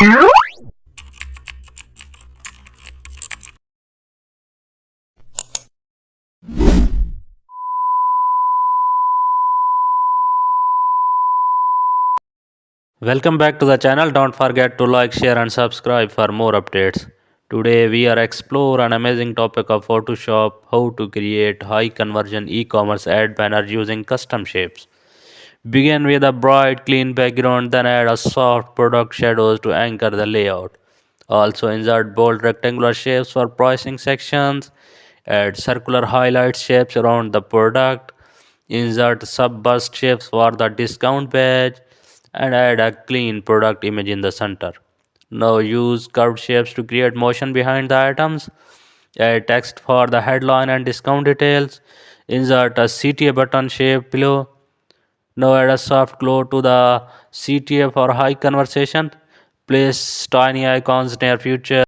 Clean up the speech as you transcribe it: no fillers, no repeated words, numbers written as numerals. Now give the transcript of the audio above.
Welcome back to the channel. Don't forget to like, share and subscribe for more updates. Today we are explore an amazing topic of Photoshop, how to create high conversion e-commerce ad banner using custom shapes. Begin with a bright clean background, then add a soft product shadows to anchor the layout. Also insert bold rectangular shapes for pricing sections. Add circular highlight shapes around the product. Insert sub-burst shapes for the discount page and add a clean product image in the center. Now use curved shapes to create motion behind the items. Add text for the headline and discount details. Insert a CTA button shape below. Now add a soft glow to the CTA for high conversation. Place tiny icons near future